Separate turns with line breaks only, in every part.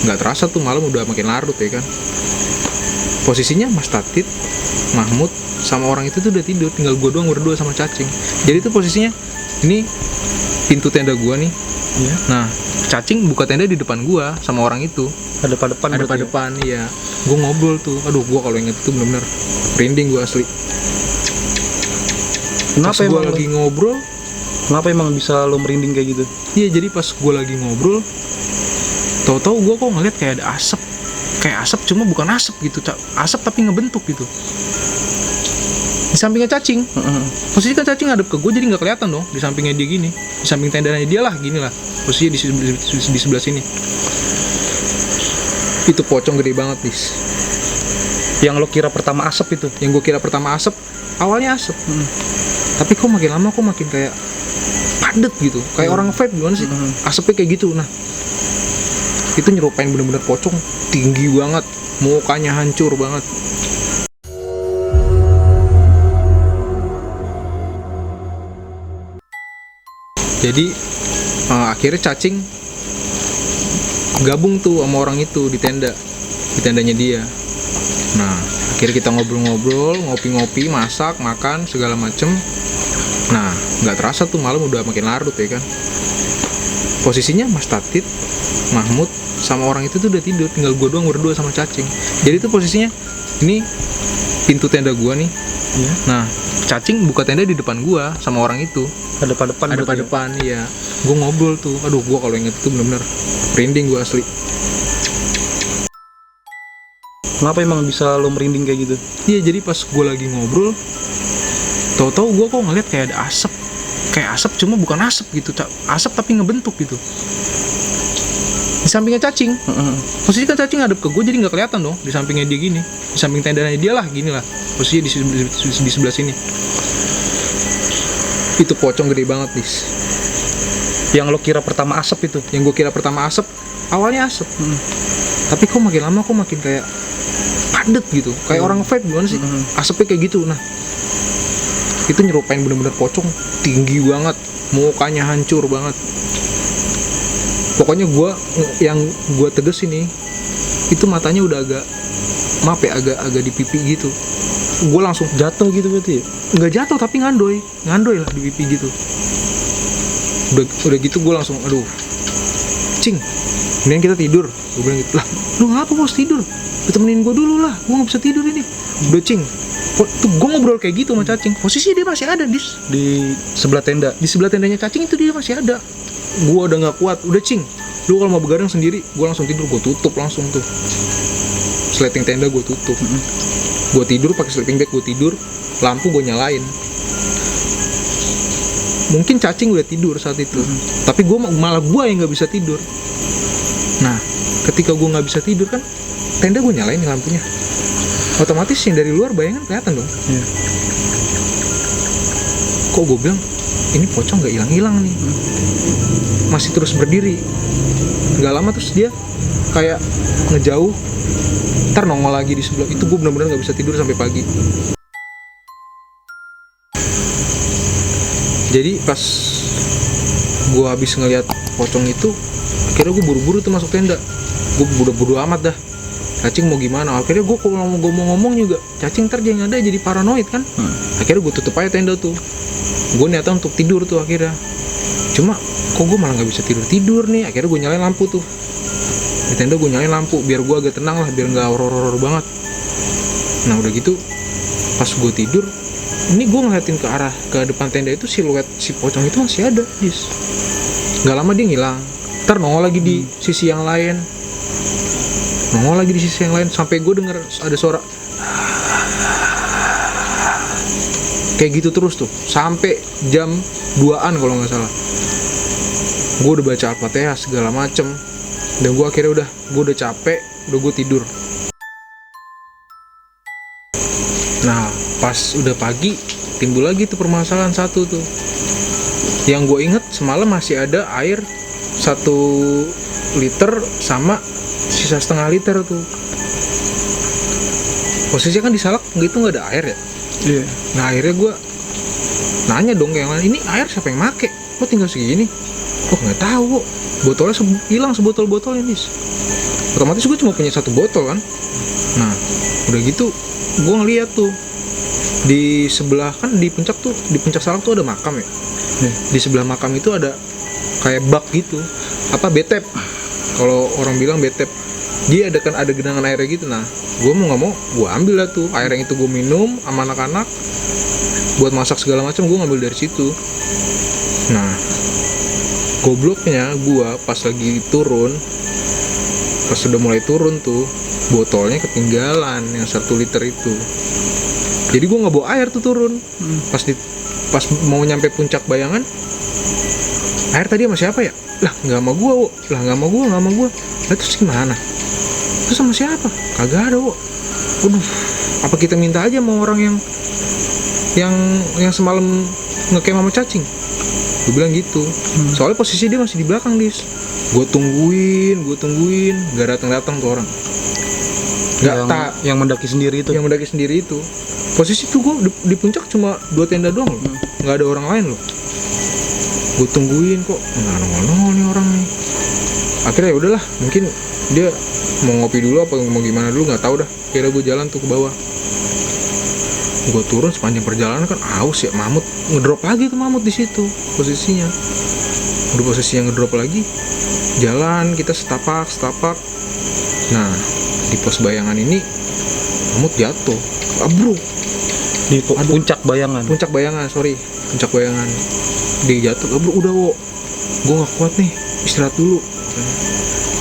Nggak terasa tuh malam udah makin larut ya kan. Posisinya Mas Tatit, Mahmud sama orang itu tuh udah tidur, tinggal gue doang berdua sama cacing. Jadi tuh posisinya ini pintu tenda gue nih.
Iya.
Nah, cacing buka tenda di depan gue sama orang itu.
Ada depan.
Ada depan, iya. Gue ngobrol tuh. Aduh, gue kalau inget itu bener-bener merinding gue asli. Pas gue lagi ngobrol,
Kenapa emang bisa lo merinding kayak gitu?
iya, jadi pas gue lagi ngobrol, tahu-tahu gue kok ngeliat kayak ada asap, kayak asap cuma bukan asap gitu, asap tapi ngebentuk gitu. Di sampingnya cacing. Posisi kan cacing ngadep ke gue, jadi nggak kelihatan dong. Di sampingnya dia gini, di samping tendanya dia lah, gini lah. Posisinya di sebelah sini. Itu pocong gede banget, Dis.
Yang lo kira pertama asap itu?
Yang gue kira pertama asap, awalnya asap. Tapi kok makin lama kok makin kayak padet gitu, kayak orang vape gimana sih? Asapnya kayak gitu. Nah, itu nyerupain bener-bener pocong, tinggi banget, mukanya hancur banget. Jadi akhirnya cacing gabung tuh sama orang itu di tendanya dia. Nah, akhirnya kita ngobrol-ngobrol, ngopi-ngopi, masak, makan segala macem. Nah, nggak terasa tuh malam udah makin larut ya kan. Posisinya Mas Tatit, Mahmud sama orang itu tuh udah tidur, tinggal gue doang berdua sama cacing. Jadi tuh posisinya ini pintu tenda gue nih.
Iya.
Nah, cacing buka tenda di depan gue sama orang itu.
Ada depan.
Iya. Gue ngobrol tuh. Aduh, gue kalau inget itu bener-bener merinding gue asli.
Kenapa emang bisa lo merinding kayak gitu?
Iya, jadi pas gue lagi ngobrol, tahu-tahu gue kok ngeliat kayak ada asap, kayak asap cuma bukan asap gitu, asap tapi ngebentuk gitu. Di sampingnya cacing. Posisi kan cacing ngadep ke gue, jadi nggak kelihatan dong. Di sampingnya dia gini, di samping tendanya dia lah, gini lah. Posisinya di sebelah sini. Itu pocong gede banget, Dis.
Yang lo kira pertama asap itu?
Yang gue kira pertama asap, awalnya asap. Tapi kok makin lama kok makin kayak padet gitu, kayak orang vape gimana sih? Asapnya kayak gitu. Nah, itu nyerupain bener-bener pocong, tinggi banget, mukanya hancur banget. Pokoknya yang gue teges ini, itu matanya udah agak, maaf ya, agak di pipi gitu. Gue langsung
Jatuh gitu berarti?
nggak jatuh tapi ngandoy lah di pipi gitu. Udah gitu gue langsung, aduh, cing, kemudian kita tidur. Gue bilang gitu, lah, lu ngapa bos tidur? Lu temenin gue dulu lah, gue nggak bisa tidur ini. Udah, cing, tuh gue ngobrol kayak gitu sama cacing. Posisi dia masih ada, Dis,
Di sebelah tenda?
di sebelah tendanya cacing itu dia masih ada. Gue udah nggak kuat, udah, cing, lu kalau mau begadang sendiri. Gue langsung tidur, gue tutup langsung tuh sleting tenda, gue tutup. Gue tidur pakai sleeping bag, gue tidur, lampu gue nyalain. Mungkin cacing udah tidur saat itu, tapi malah gue yang nggak bisa tidur. Nah, ketika gue nggak bisa tidur kan, tenda gue nyalain lampunya, otomatis yang dari luar bayangan kelihatan dong. Kok gue bilang ini pocong nggak hilang-hilang nih, masih terus berdiri. Nggak lama terus dia kayak ngejauh, ntar nongol lagi di sebelah itu. Gue benar-benar nggak bisa tidur sampai pagi. Jadi pas gue habis ngeliat pocong itu, akhirnya gue buru-buru tuh masuk tenda. Gue buru-buru amat dah, cacing mau gimana. Akhirnya gue kalau mau ngomong juga, cacing ntar yang ada jadi paranoid kan. Akhirnya gue tutup aja tenda tuh. Gue niatan untuk tidur tuh akhirnya. Cuma kok gue malah nggak bisa tidur nih. Akhirnya gue nyalain lampu tuh di tenda, gue nyalain lampu biar gue agak tenang lah, biar nggak horor-horor banget. Nah udah gitu pas gue tidur, ini gue ngeliatin ke depan tenda itu, siluet si pocong itu masih ada, Dis. Nggak lama dia ngilang, ntar nongol lagi di sisi yang lain, sampai gue denger ada suara kayak gitu terus tuh sampai jam 2-an kalau nggak salah. Gue udah baca Al-Fatihah segala macem, dan gue akhirnya gue udah capek, udah gue tidur. Nah pas udah pagi timbul lagi tuh permasalahan satu tuh. Yang gue inget semalam masih ada air 1 liter sama sisa setengah liter tuh. Posisinya kan di salak gitu nggak ada air ya.
Iya.
Nah akhirnya gue nanya dong ke yang lain, ini air siapa yang make? Kok tinggal segini? Kok nggak tahu kok. Botolnya hilang sebotol-botolnya, Dis. Otomatis gue cuma punya satu botol kan. Nah udah gitu gue ngeliat tuh di sebelah, kan di puncak Salak tuh ada makam ya. Di sebelah makam itu ada kayak bak gitu, apa, betep, kalau orang bilang betep. Dia ada genangan airnya gitu. Nah gue mau nggak mau gue ambil lah tuh air yang itu, gue minum sama anak-anak buat masak segala macam, gue ngambil dari situ. Nah gobloknya gue pas lagi turun, pas sudah mulai turun tuh, botolnya ketinggalan yang 1 liter itu. Jadi gue nggak bawa air tuh turun. Pas mau nyampe puncak Bayangan, air tadi sama siapa ya? Lah nggak sama gue, wo. Lah nggak sama gue. Lah terus gimana? Terus sama siapa? Kagak ada, wo. Waduh, apa kita minta aja sama orang yang semalam ngecamp sama cacing? Gue bilang gitu. Soalnya posisi dia masih di belakang, Dis. Gue tungguin, nggak datang tuh orang.
Yang mendaki sendiri itu.
Yang mendaki sendiri itu. Posisi tuh gue di puncak cuma 2 tenda doang loh. Nggak ada orang lain loh. Gue tungguin kok nggak nongol nih orang nih. Akhirnya ya udahlah, mungkin dia mau ngopi dulu apa mau gimana dulu, nggak tahu dah. Kira gue jalan tuh ke bawah. Gue turun, sepanjang perjalanan kan haus ya, mamut ngedrop lagi tuh, mamut di situ posisinya. Udah posisinya ngedrop lagi, jalan kita setapak. Nah di pos Bayangan ini mamut jatuh, abruk
Di puncak Bayangan.
Puncak Bayangan. Dia jatuh, abruk, udah, wo, gue nggak kuat nih, istirahat dulu.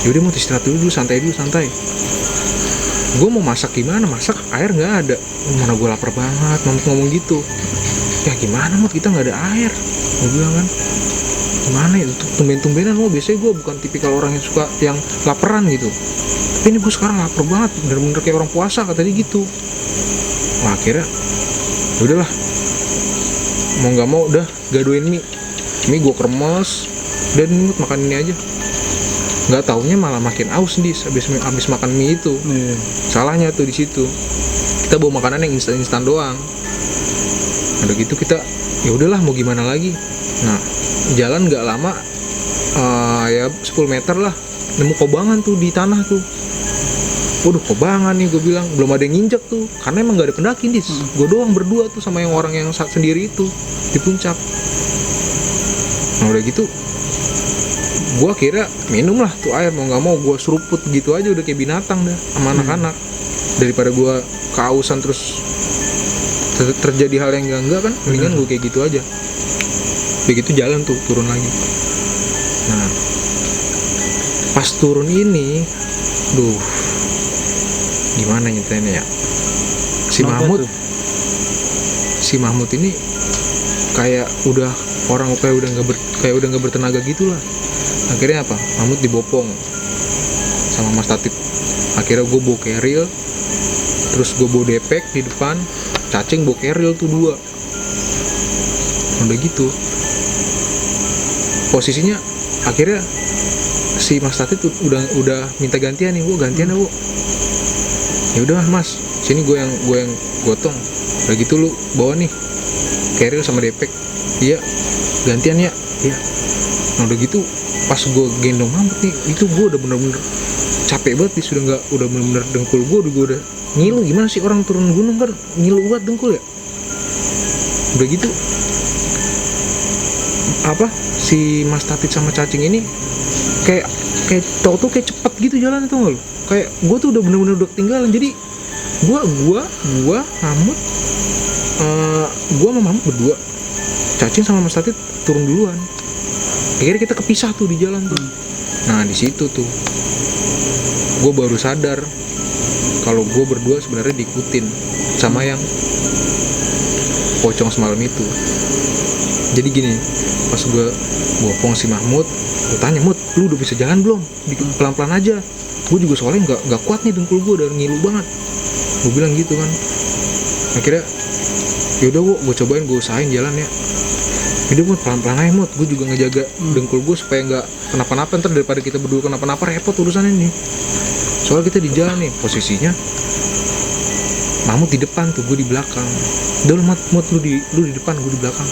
Yaudah mau istirahat dulu, santai. Gue mau masak gimana, air nggak ada. Mana gue lapar banget, mamut ngomong gitu. Ya gimana, Mut, kita nggak ada air. Gue bilang kan, gimana ya, tumben-tumbenan lo. Biasanya gue bukan tipikal orang yang suka yang laparan gitu, tapi ini gue sekarang lapar banget, bener-bener kayak orang puasa, kata dia gitu. Nah akhirnya udahlah, mau nggak mau udah gadoin mie gue kremes, dan Mut makan ini aja. Nggak taunya malah makin aus nih abis makan mie itu. Salahnya tuh di situ, kita bawa makanan yang instan doang. Udah gitu kita ya udahlah, mau gimana lagi. Nah jalan nggak lama, ya 10 meter lah, nemu kobangan tuh di tanah tuh. Waduh, kobangan nih, gue bilang. Belum ada yang nginjek tuh, karena emang gak ada pendaki, Dis. Gue doang berdua tuh sama yang orang yang sendiri itu di puncak. Nah udah gitu gue akhirnya minum lah tuh air, mau gak mau gue seruput gitu aja, udah kayak binatang dah sama anak-anak. Daripada gue kehausan terus terjadi hal yang enggak kan, mendingan gue kayak gitu aja. Begitu jalan tuh, turun lagi. Nah pas turun ini, duh, gimana nyetainnya ya, si Mahmud ini kayak udah orang kayak udah nggak bertenaga gitulah. Akhirnya apa, Mahmud dibopong sama Mas Tatip. Akhirnya gue bawa keril, terus gue bawa depek di depan, cacing bawa keril tuh 2. Udah gitu posisinya, akhirnya si Mas Tatip udah minta gantian nih, Bu, gantian ya, Bu. Ya udah Mas, sini gue yang gotong. Udah gitu lu bawa nih keril sama depek. Iya, gantian ya. Iya. Nah udah gitu pas gue gendong Mahmud nih, itu gue udah bener-bener capek banget nih, udah bener-bener dengkul gue udah ngilu. Gimana sih orang turun gunung kan ngilu banget dengkul ya. Udah gitu apa, si Mas Tatit sama cacing ini kayak tau tuh kayak cepet gitu jalan, tuh nggak lo? Kayak gue tuh udah bener-bener udah ketinggalan. Jadi gue Mahmud, gue sama Mahmud berdua, cacing sama Mas Tatit turun duluan. Akhirnya kita kepisah tuh di jalan tuh. Nah di situ tuh gue baru sadar kalau gue berdua sebenarnya diikutin sama yang pocong semalam itu. Jadi gini, pas gue bopong si Mahmud, gue tanya, Mud, lu udah bisa jalan belum? Pelan-pelan aja. Gue juga soalnya nggak kuat nih, dengkul gue udah ngilu banget. Gue bilang gitu kan. Akhirnya yaudah, gue cobain, gue usahain jalan ya. Yaudah, Mud, pelan-pelan aja, Mud. Gue juga ngejaga dengkul gue supaya nggak kenapa-napa, ntar daripada kita berdua kenapa-napa repot urusan ini. Soalnya kita di jalan nih, posisinya Mahmud di depan tuh, gue di belakang. Udah, Mud, lu di depan, gue di belakang.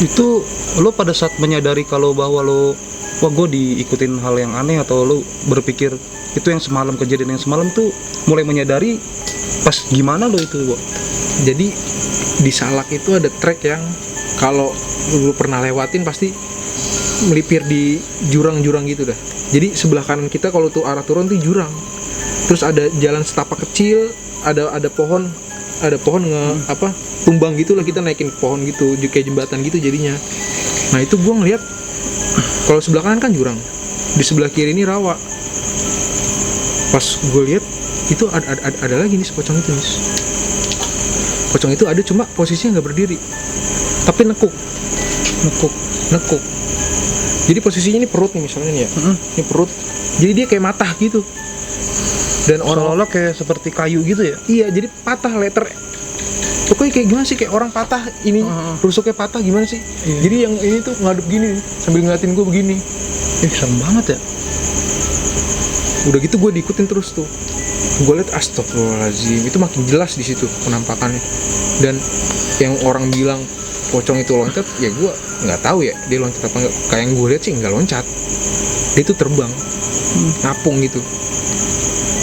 Itu lo pada saat menyadari kalau bahwa lo wah gue diikutin hal yang aneh, atau lu berpikir itu yang semalam, kejadian yang semalam tuh mulai menyadari pas gimana lo itu, Bo?
Jadi di Salak itu ada trek yang kalau lu pernah lewatin pasti melipir di jurang-jurang gitu dah. Jadi sebelah kanan kita kalau tuh arah turun tuh jurang. Terus ada jalan setapak kecil, ada pohon tumbang gitu lah, kita naikin pohon gitu, kayak jembatan gitu jadinya. Nah itu gue ngeliat kalau sebelah kanan kan jurang, di sebelah kiri ini rawa. Pas gue lihat itu ada lagi nih pocong itu nih. Pocong itu ada, cuma posisinya nggak berdiri, tapi nekuk. Jadi posisinya ini perut nih misalnya nih ya, ini perut. Jadi dia kayak matah gitu. Dan
Seolah-olah kayak seperti kayu gitu ya?
Iya, jadi patah letter. Pokoknya kayak gimana sih, kayak orang patah ini, rusuknya patah gimana sih? Iya. Jadi yang ini tuh ngadep gini sambil ngeliatin gue begini.
Serem banget ya.
Udah gitu gue diikutin terus tuh. Gue liat astagfirullahaladzim, itu makin jelas di situ penampakannya. Dan yang orang bilang pocong itu loncat, ya gue nggak tahu ya dia loncat apa nggak. Kayak yang gue lihat sih nggak loncat, dia itu terbang, ngapung gitu.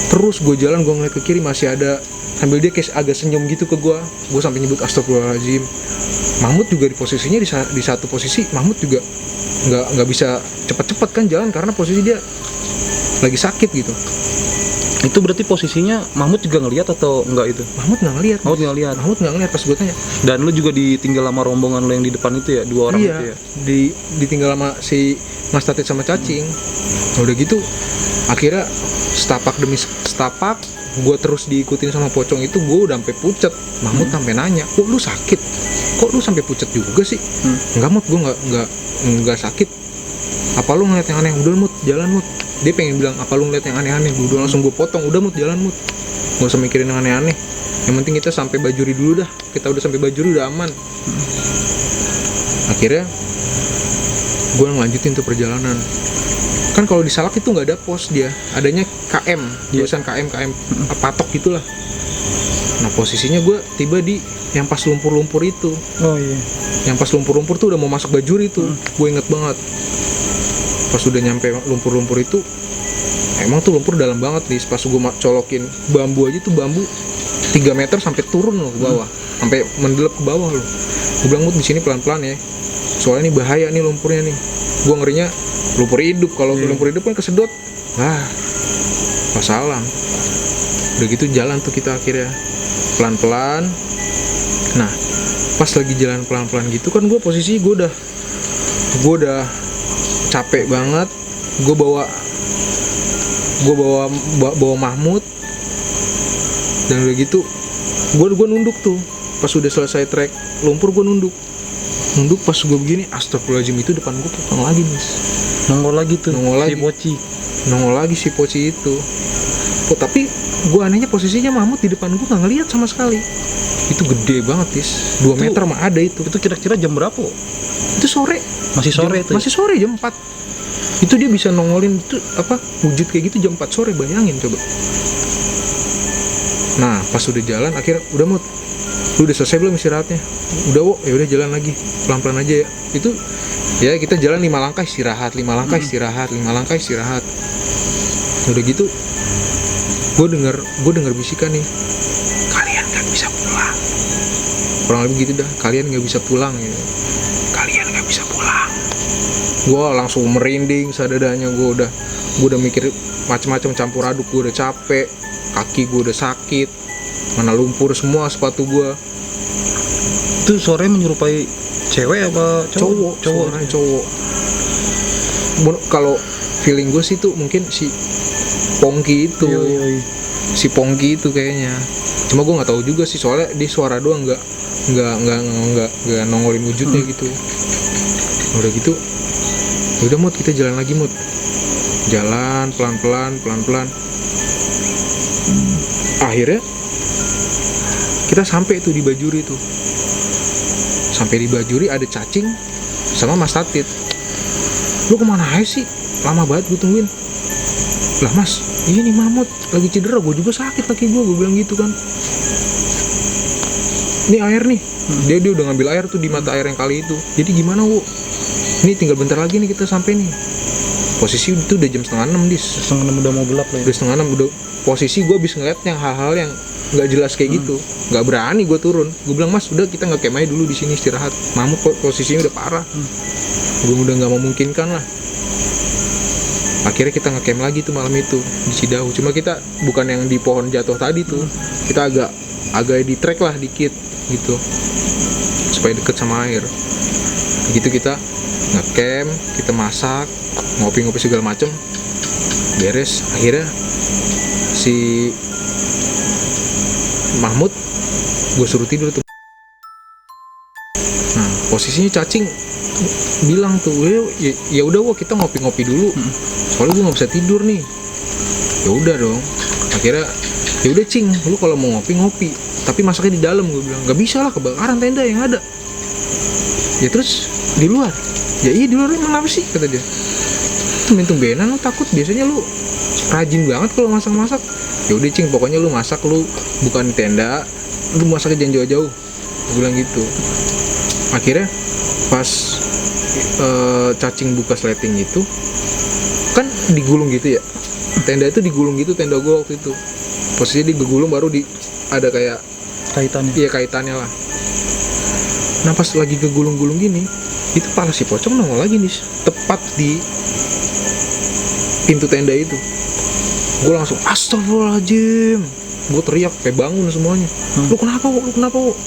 Terus gue jalan, gue ngeliat ke kiri masih ada, sambil dia kayak agak senyum gitu ke gue sampai nyebut astagfirullahaladzim. Mahmud juga di posisinya di satu posisi, Mahmud juga nggak bisa cepat-cepat kan jalan karena posisi dia lagi sakit gitu.
Itu berarti posisinya Mahmud juga ngelihat atau enggak itu?
Mahmud nggak ngelihat.
Mahmud nggak ngelihat
Pas gue tanya.
Dan lu juga ditinggal sama rombongan lu yang di depan itu ya, 2 orang
iya,
itu ya?
ditinggal sama si Mas Tatit sama Cacing. Udah gitu akhirnya setapak demi setapak gue terus diikutin sama pocong itu. Gue udah sampai pucet. Mahmud sampai nanya, kok lu sakit? Kok lu sampai pucet juga sih? Enggak Mut, gue nggak sakit. Apa lu ngeliat yang aneh? Udah Mut, jalan Mut. Dia pengen bilang apa lu ngeliat yang aneh-aneh. Udah langsung gue potong, udah Mut, jalan Mut, gak usah mikirin yang aneh-aneh. Yang penting kita sampai Bajuri dulu dah. Kita udah sampai Bajuri udah aman. Akhirnya gue ngelanjutin tuh perjalanan. Kan kalau di Salak itu nggak ada pos, dia adanya KM, tulisan KM patok gitulah. Nah posisinya gue tiba di yang pas lumpur-lumpur itu.
Oh iya.
Yang pas lumpur-lumpur tuh udah mau masuk Bajuri tuh. Gue inget banget. Pas udah nyampe lumpur-lumpur itu, emang tuh lumpur dalam banget nih. Pas gue colokin bambu aja tuh, bambu 3 meter sampai turun loh ke bawah, sampai mendelep ke bawah loh. Gue bilang Mut di sini pelan-pelan ya, soalnya ini bahaya nih lumpurnya nih. Gue ngerinya lumpur hidup, kalau lumpur hidup kan kesedot, masalah. Udah gitu jalan tuh kita akhirnya pelan-pelan. Nah pas lagi jalan pelan-pelan gitu kan, gue posisi gue udah capek banget. Gue bawa Mahmud. Dan udah gitu gue nunduk tuh. Pas udah selesai trek lumpur, gue nunduk pas gue begini, astagfirullahaladzim, itu depan gue potong lagi Mas.
Nongol lagi si Poci
itu. Tapi gue anehnya posisinya Mahmud di depan gue nggak ngelihat sama sekali. Itu gede banget Tis, 2 meter mah ada itu.
Itu kira-kira jam berapa?
Itu sore. Masih sore jam 4. Itu dia bisa nongolin itu wujud kayak gitu jam 4 sore, bayangin coba. Nah pas udah jalan akhirnya udah Mut, lu udah selesai belum istirahatnya? Udah Wo, ya udah jalan lagi pelan-pelan aja ya. Itu ya kita jalan 5 langkah istirahat, 5 langkah istirahat, 5 langkah istirahat. Udah gitu gue denger bisikan nih, kalian nggak bisa pulang. Kurang lebih gitu dah, kalian nggak bisa pulang ya. Kalian nggak bisa pulang. Gue langsung merinding sadadanya. Gue udah mikir macam-macam campur aduk. Gue udah capek, kaki gue udah sakit, mana lumpur semua sepatu gue.
Itu suaranya menyerupai cewek apa cowok?
Cowok. Kalau feeling gue sih tuh mungkin si Pongki itu. Yoi. Si Pongki itu kayaknya. Cuma gue nggak tahu juga sih, soalnya di suara doang, nggak nongolin wujudnya gitu. Udah gitu udah Mut, kita jalan lagi Mut. Jalan pelan-pelan. Akhirnya kita sampai tuh di Bajuri tuh. Sampai di Bajuri ada Cacing sama Mas Tatit. Lu kemana aja sih? Lama banget gue tungguin. Lah Mas, ini Mahmud lagi cedera, gue juga sakit kaki gue bilang gitu kan. Ini air nih. Dia udah ngambil air tuh di mata air yang kali itu. Jadi gimana Wu? Ini tinggal bentar lagi nih kita sampai nih. Posisi itu udah jam setengah 6 dis.
Setengah enam udah mau gelap lah ya.
Udah setengah 6 udah. Posisi gue habis ngeliat yang hal-hal yang nggak jelas kayak gitu, nggak berani gue turun. Gue bilang, mas udah kita nggak camp aja dulu di sini istirahat. Mamut posisinya udah parah. Gue udah nggak memungkinkan lah. Akhirnya kita nge-camp lagi tuh malam itu di Cidahu. Cuma kita bukan yang di pohon jatuh tadi tuh. Kita agak di trek lah dikit gitu, supaya deket sama air. Gitu kita nge-camp, kita masak, ngopi-ngopi segala macem, beres. Akhirnya si Mahmud gue suruh tidur tuh. Nah posisinya cacing bilang tuh, ya udah wah kita ngopi-ngopi dulu, soalnya gue nggak bisa tidur nih. Ya udah dong. Akhirnya ya udah cing, lu kalau mau ngopi tapi masaknya di dalam. Gue bilang nggak bisa lah, kebakaran tenda yang ada. Ya terus di luar. Ya iya di luar emang apa sih, kata dia. Tumben-tumbenan lu takut, biasanya lu rajin banget kalau masak-masak. Ya udah cing, pokoknya lu masak, lu bukan di tenda, lu masaknya jangan jauh-jauh. Gue bilang gitu. Akhirnya pas cacing buka sleting itu kan digulung gitu ya, tenda itu digulung gitu, tenda gue waktu itu posisinya digulung, baru ada kayak
Kaitannya.
iya kaitannya lah. Nah pas lagi kegulung-gulung gini, itu pala si pocong nongol lagi nih tepat di pintu tenda itu. Gue langsung astagfirullahaladzim, gue teriak kayak bangun semuanya. Lu kenapa kok?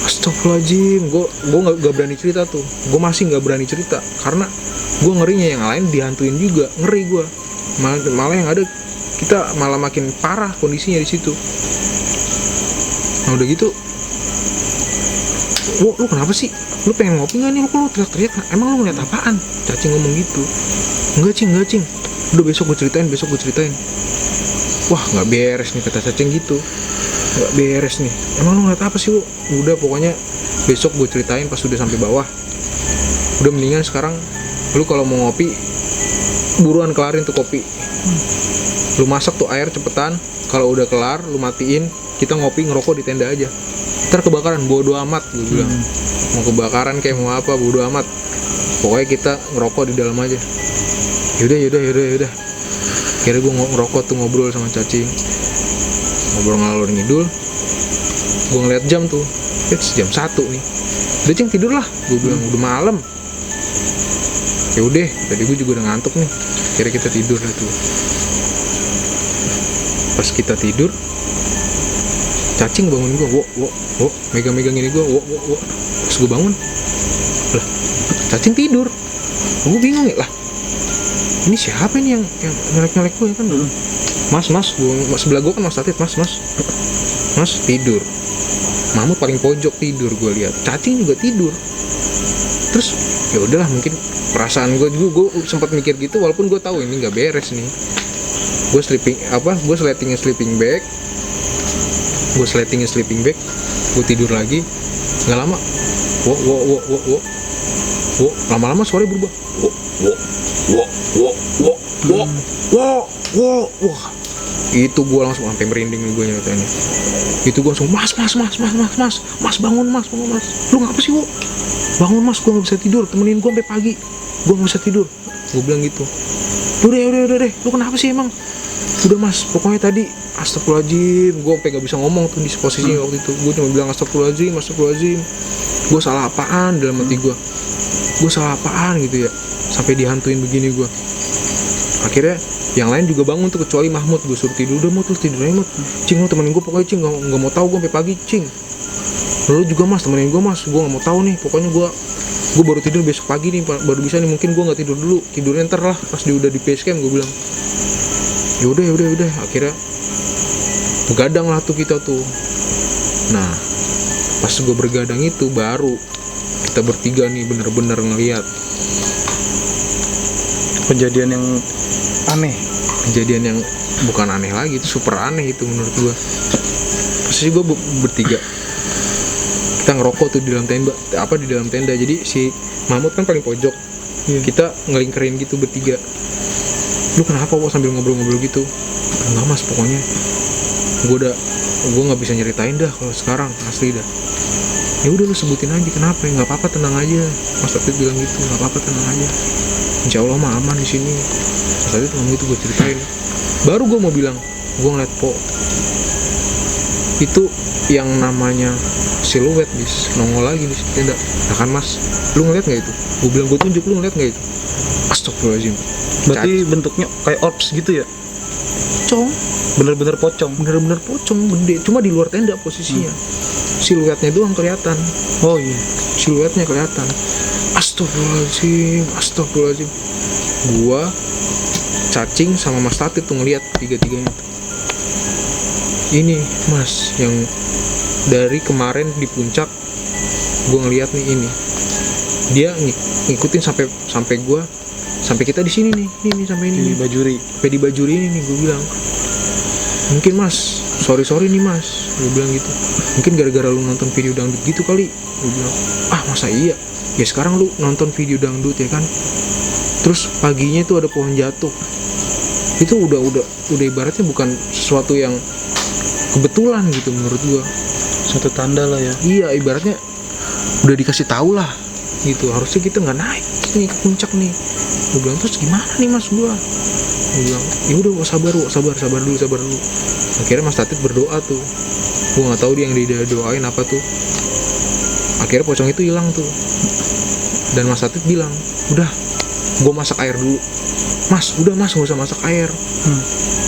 Astagfirullahaladzim, gue nggak berani cerita tuh. Gue masih nggak berani cerita karena gue ngerinya yang lain dihantuin juga, ngeri gue. Malah yang ada kita malah makin parah kondisinya di situ. Nah udah gitu, lu kenapa sih? Lu pengen ngopi nggak nih? Lu teriak-teriak, emang lu ngeliat apaan? Cacing ngomong gitu. Enggak cing. Udah besok gue ceritain. Wah nggak beres nih, kata cacing gitu. Nggak beres nih, emang lu ngeliat apa sih lu? Udah pokoknya besok gue ceritain pas udah sampai bawah. Udah mendingan sekarang lu kalau mau ngopi buruan kelarin tuh kopi. Lu masak tuh air cepetan, kalau udah kelar lu matiin, kita ngopi ngerokok di tenda aja. Ntar kebakaran bodo amat, gue bilang. Mau kebakaran kayak mau apa bodo amat, pokoknya kita ngerokok di dalam aja. Yaudah. Akhirnya gue ngerokok tuh, ngobrol sama cacing, ngobrol ngalor ngidul. Gue ngeliat jam tuh, jam 1 nih. Udah cing tidur lah, gue bilang udah malam. Ya udah, tadi gue juga udah ngantuk nih. Akhirnya kita tidur lah tuh. Pas kita tidur, cacing bangun gue, wo, megang-megang ini gue, wo. Terus gue bangun, lah, cacing tidur. Gue bingung ya lah. Ini siapa ini yang nyolek gue ya kan? Mas, gua sebelah gue kan Mas Tatit, mas tidur. Mahmud paling pojok tidur, gue lihat. Cacing juga tidur. Terus ya udahlah, mungkin perasaan gue sempat mikir gitu, walaupun gue tahu ini nggak beres nih. Gue sletingin sleeping bag, gue tidur lagi. Nggak lama, wo, lama-lama suaranya berubah. Wah, itu gue langsung sampai merinding nih gue nyatanya. Itu gue langsung mas bangun mas, lu ngapa sih wo? Bangun mas, gue nggak bisa tidur, temenin gue sampai pagi, gue nggak bisa tidur. Gue bilang gitu. Udah deh, lu kenapa sih emang? Udah mas, pokoknya tadi astagfirullahaladzim, gue sampai nggak bisa ngomong tuh di posisinya waktu itu. Gue cuma bilang astagfirullahaladzim. Gue salah apaan dalam hati gue? Gue salah apaan gitu ya? Sampai dihantuin begini gue. Akhirnya yang lain juga bangun tuh kecuali Mahmud. Gue suruh tidur, udah Mut, lu tidur aja Mut. Cing, lu temenin gue pokoknya cing, nggak mau tahu gue sampai pagi cing. Lu juga mas, temenin gue mas, gue nggak mau tahu nih, pokoknya gue baru tidur besok pagi nih, baru bisa nih, mungkin gue nggak tidur dulu, tidurnya ntar lah pas udah di base camp. Gue bilang yaudah. Akhirnya begadang lah tuh kita tuh. Nah pas gue bergadang itu baru kita bertiga nih bener-bener ngeliat
kejadian yang aneh.
Kejadian yang bukan aneh lagi, itu super aneh itu menurut gue. Posisi gue bertiga, kita ngerokok tuh di dalam tenda. Jadi si Mahmud kan paling pojok, kita ngelingkerin gitu bertiga. Lu kenapa kok sambil ngobrol-ngobrol gitu? Enggak mas, pokoknya gue nggak bisa nyeritain dah kalau sekarang, asli dah. Ya udah lu sebutin aja kenapa, ya nggak apa-apa, tenang aja. Mas Tatit bilang gitu, nggak apa-apa, tenang aja, insya Allah mah aman di sini. Mas Tatit ngomong gitu, gue ceritain. Baru gue mau bilang, gue ngeliat itu yang namanya siluet bis nongol lagi di tenda. Nah kan Mas, lu ngeliat nggak itu? Gue bilang gue tunjuk, lu ngeliat nggak itu? Astagfirullahaladzim.
Berarti bentuknya kayak orbs gitu ya?
Pocong,
Bener-bener pocong.
bener-bener pocong gede, cuma di luar tenda posisinya. Siluetnya doang kelihatan,
Oh iya.
siluetnya kelihatan. Astagfirullahaladzim, astagfirullahaladzim. Gua, Cacing sama Mas Tatit tuh ngeliat tiga-tiganya tuh. Ini Mas, yang dari kemarin di puncak gua ngeliat nih, ini dia ngikutin sampai gua, sampai kita di sini nih, ini sampai ini
Di
nih.
Bajuri.
Sampai di Bajuri ini nih, gue bilang mungkin Mas, sorry nih Mas, gue bilang gitu, mungkin gara-gara lu nonton video dangdut gitu kali. Gue bilang, ah masa iya, ya sekarang lu nonton video dangdut ya kan, terus paginya itu ada pohon jatuh, itu udah ibaratnya bukan sesuatu yang kebetulan gitu menurut gue.
Suatu tanda lah ya.
Iya, ibaratnya udah dikasih tahu lah gitu, harusnya kita nggak naik nih ke puncak nih. Gue bilang, terus gimana nih Mas, gue bilang ya udah sabar dulu. Akhirnya Mas Tatit berdoa tuh, gue nggak tahu dia yang doain apa tuh. Akhirnya pocong itu hilang tuh, dan Mas Tatit bilang, udah gue masak air dulu Mas, udah Mas nggak usah masak air.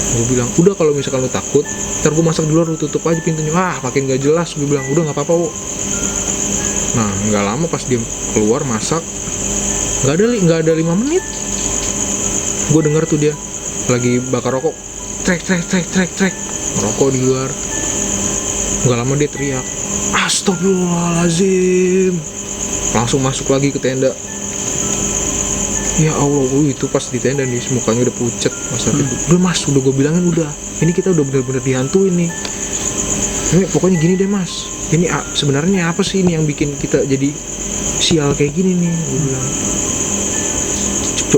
Gue bilang, udah kalau misalkan lu takut ntar gue masak di luar, lu tutup aja pintunya. Makin gak jelas. Gue bilang, udah nggak apa-apa wo. Nah nggak lama pas dia keluar masak, nggak ada 5 menit gue denger tuh dia lagi bakar rokok, trek rokok di luar. Nggak lama dia teriak, astagfirullahaladzim, langsung masuk lagi ke tenda. Ya Allah, itu pas di tenda nih mukanya udah pucet Mas Tatit. Udah Mas, udah gue bilangin, udah ini kita udah bener-bener dihantuin nih. Ini pokoknya gini deh Mas, ini sebenarnya apa sih ini yang bikin kita jadi sial kayak gini nih. Gue bilang,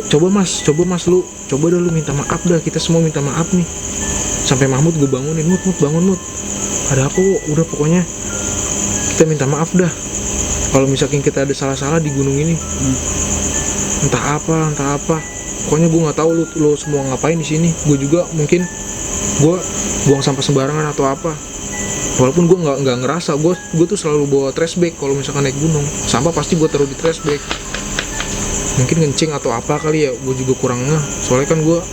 coba mas lu coba dah lu minta maaf dah, kita semua minta maaf nih. Sampai Mahmud gue bangunin, Mut bangun Mut, ada apa wo? Udah pokoknya kita minta maaf dah kalau misalkan kita ada salah-salah di gunung ini. Entah apa pokoknya gue nggak tahu lu semua ngapain di sini. Gue juga mungkin gue buang sampah sembarangan atau apa, walaupun gue nggak ngerasa. Gue tuh selalu bawa trash bag kalau misalkan naik gunung, sampah pasti gue taruh di trash bag. Mungkin ngencing atau apa kali ya, gue juga kurang ngeh. Soalnya kan gue,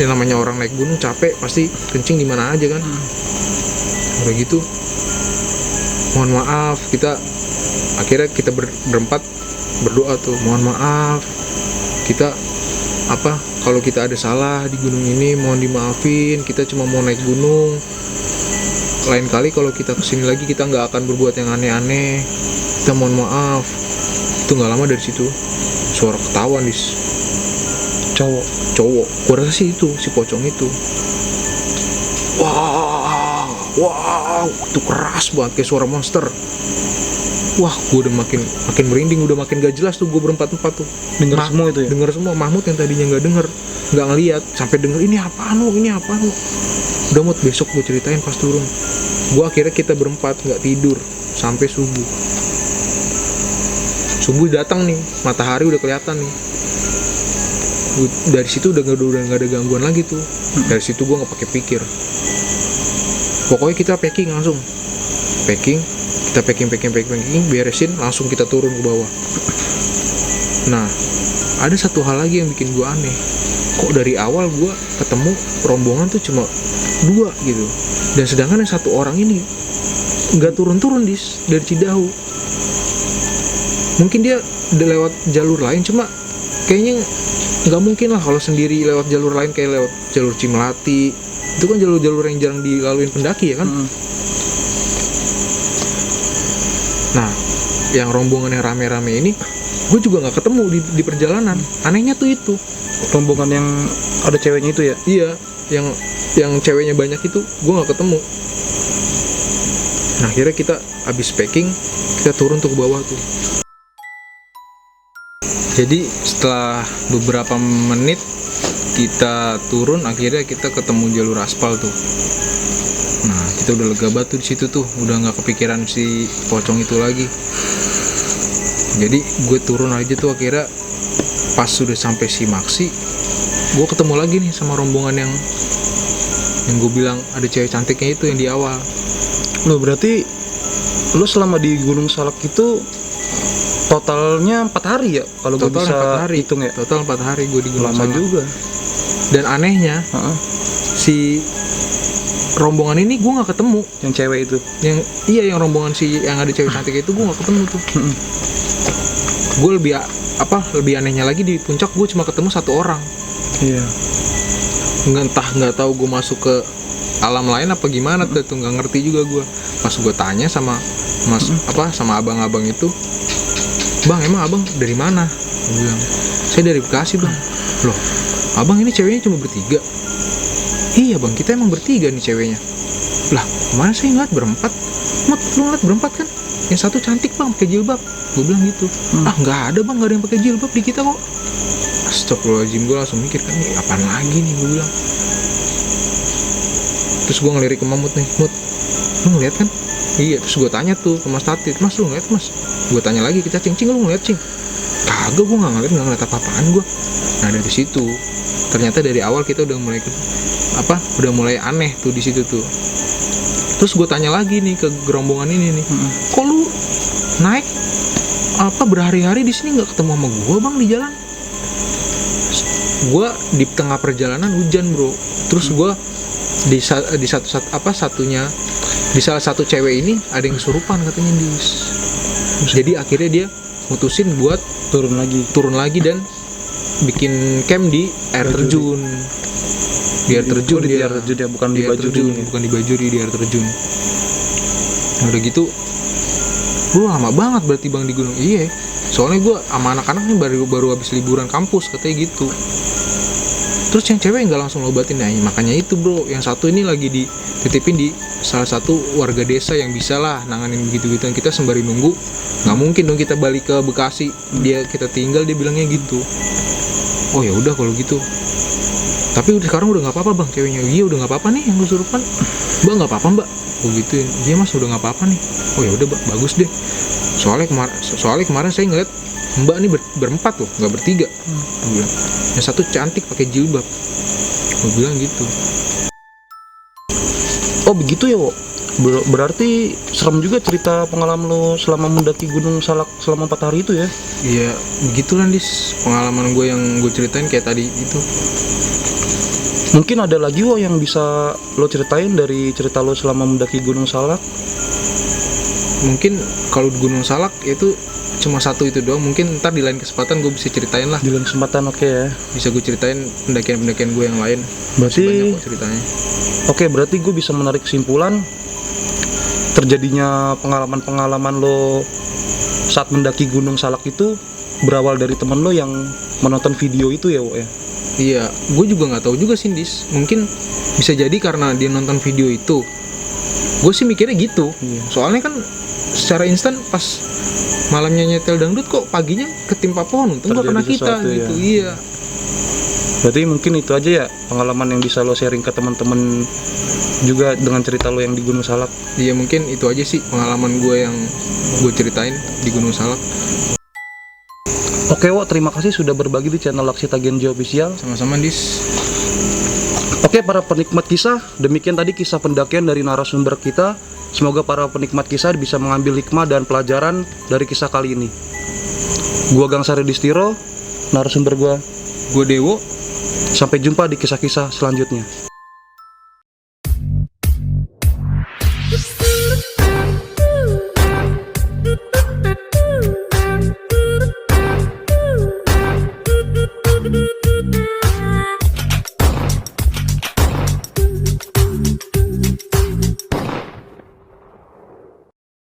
ya namanya orang naik gunung capek, pasti kencing di mana aja kan. Udah gitu, mohon maaf, akhirnya kita berempat berdoa tuh, mohon maaf, kita kalau kita ada salah di gunung ini mohon dimaafin, kita cuma mau naik gunung. Lain kali kalau kita kesini lagi kita nggak akan berbuat yang aneh-aneh, kita mohon maaf. Itu nggak lama dari situ suara ketawa nih, cowok gua rasa sih itu si pocong itu. Wow, itu keras banget kayak suara monster. Wah, gue udah makin merinding, udah makin gak jelas tuh. Gue berempat-empat tuh
Denger semua itu ya?
Denger semua. Mahmud yang tadinya gak denger, gak ngeliat, sampai denger ini apaan lu. Udah Mut, besok gue ceritain pas turun. Akhirnya kita berempat gak tidur sampai subuh. Subuh datang nih, matahari udah kelihatan nih. Dari situ udah gak ada gangguan lagi tuh. Dari situ gue gak pakai pikir, pokoknya kita packing langsung. Kita packing, beresin, langsung kita turun ke bawah. Nah, ada satu hal lagi yang bikin gue aneh. Kok dari awal gue ketemu rombongan tuh cuma 2 gitu, dan sedangkan yang 1 orang ini nggak turun-turun dari Cidahu. Mungkin dia udah lewat jalur lain, cuma kayaknya nggak mungkin lah kalau sendiri lewat jalur lain, kayak lewat jalur Cimelati. Itu kan jalur-jalur yang jarang dilaluin pendaki ya kan. Nah, yang rombongan yang rame-rame ini gue juga nggak ketemu di perjalanan. Anehnya tuh itu
rombongan yang ada ceweknya itu ya.
Iya, yang ceweknya banyak itu gue nggak ketemu. Nah, akhirnya kita habis packing, kita turun tuh ke bawah tuh. Jadi setelah beberapa menit kita turun, akhirnya kita ketemu jalur aspal tuh. Nah, kita udah lega banget tuh di situ tuh, udah nggak kepikiran si pocong itu lagi. Jadi gue turun aja tuh, akhirnya pas sudah sampai si Maksi, gue ketemu lagi nih sama rombongan yang gue bilang ada cewek cantiknya itu yang di awal.
Lo berarti lo selama di Gunung Salak itu totalnya 4 hari ya? Kalau gue
Total
bisa
4 hari,
hitung ya.
total 4 hari gue di Gunung
Lama
Salak.
juga.
Dan anehnya
Heeh.
si rombongan ini gue nggak ketemu.
Yang cewek itu.
Yang rombongan si yang ada cewek cantik itu gue nggak ketemu tuh. Gue lebih anehnya lagi, di puncak gue cuma ketemu 1 orang.
Iya.
Nggak tahu gue masuk ke alam lain apa gimana tuh, nggak ngerti juga gue. Pas gue tanya sama sama abang-abang itu, bang emang abang dari mana? Gue bilang, saya dari Bekasi bang. Loh, abang ini ceweknya cuma bertiga? Iya bang, kita emang bertiga nih ceweknya. Lah, kemana saya ngeliat berempat? Mut, lu ngeliat berempat kan? Yang satu cantik bang, pakai jilbab. Gue bilang gitu. Ah nggak ada bang, nggak ada yang pakai jilbab di kita kok. Astagfirullahaladzim, gue langsung mikir kan, ini apaan lagi nih, gue bilang. Terus gue ngelirik ke Mamut nih, Mut, lu ngeliat kan? Iya. Terus gue tanya tuh ke Mas Tatit, Mas lu ngeliat Mas? Gue tanya lagi ke Cacing, Cing lu ngeliat Cing? Kagak, gue nggak ngeliat apa-apaan gue. Nah dari situ ternyata dari awal kita udah mulai aneh tuh di situ tuh. Terus gue tanya lagi nih ke gerombongan ini nih, kok lu naik berhari-hari di sini nggak ketemu sama gue bang di jalan? Gue di tengah perjalanan hujan bro. Terus gue di salah satu cewek ini ada yang kesurupan katanya dis. Jadi akhirnya dia mutusin buat turun lagi dan bikin camp di air terjun. Di air terjun dia,
bukan di Bajuri.
Bukan di Bajuri, di air terjun. Nah, udah gitu, lu lama banget berarti bang di gunung. Iya, soalnya gue sama anak-anak nih baru habis liburan kampus katanya gitu. Terus yang cewek nggak langsung lobatin, nah makanya itu bro, yang satu ini lagi dititipin di salah satu warga desa yang bisa lah nanganin begitu-gituan. Kita sembari nunggu, nggak mungkin dong kita balik ke Bekasi, kita tinggal, dia bilangnya gitu. Oh ya udah kalau gitu. Tapi sekarang udah nggak apa-apa bang ceweknya. Iya udah nggak apa-apa nih yang kesurupan. Mbak nggak apa-apa mbak. Oh gituin. Iya mas udah nggak apa-apa nih. Oh ya udah bagus deh. Soalnya kemarin saya ngeliat mbak nih berempat loh, nggak bertiga. Gue bilang. Yang satu cantik pakai jilbab. Gue bilang gitu.
Oh begitu ya Wo. Berarti serem juga cerita pengalaman lo selama mendaki Gunung Salak selama 4 hari itu ya?
Iya begitulah dis, pengalaman gue yang gue ceritain kayak tadi itu.
Mungkin ada lagi Wo yang bisa lo ceritain dari cerita lo selama mendaki Gunung Salak?
Mungkin kalau di Gunung Salak itu cuma satu itu doang. Mungkin ntar di lain kesempatan gue bisa ceritain lah.
Di lain kesempatan oke ya.
Bisa gue ceritain pendakian gue yang lain.
Berarti
banyak kok ceritanya.
Oke, berarti gue bisa menarik kesimpulan terjadinya pengalaman-pengalaman lo saat mendaki Gunung Salak itu berawal dari temen lo yang menonton video itu ya Wo ya?
Iya, gue juga nggak tahu juga sih Dis. Mungkin bisa jadi karena dia nonton video itu. Gue sih mikirnya gitu.
Iya.
Soalnya kan secara instan pas malamnya nyetel dangdut kok paginya ketimpa pohon. Untung nggak kena kita
sesuatu,
gitu.
ya.
Iya.
Berarti mungkin itu aja ya pengalaman yang bisa lo sharing ke teman-teman juga dengan cerita lo yang di Gunung Salak.
Iya mungkin itu aja sih pengalaman gue yang gue ceritain di Gunung Salak.
Oke Wo, terima kasih sudah berbagi di channel Laksita Genjo Official.
Sama-sama Dis.
Oke para penikmat kisah, demikian tadi kisah pendakian dari narasumber kita. Semoga para penikmat kisah bisa mengambil hikmah dan pelajaran dari kisah kali ini. Gua Gangsari Distiro, narasumber gua
Dewo.
Sampai jumpa di kisah-kisah selanjutnya.
Thank you.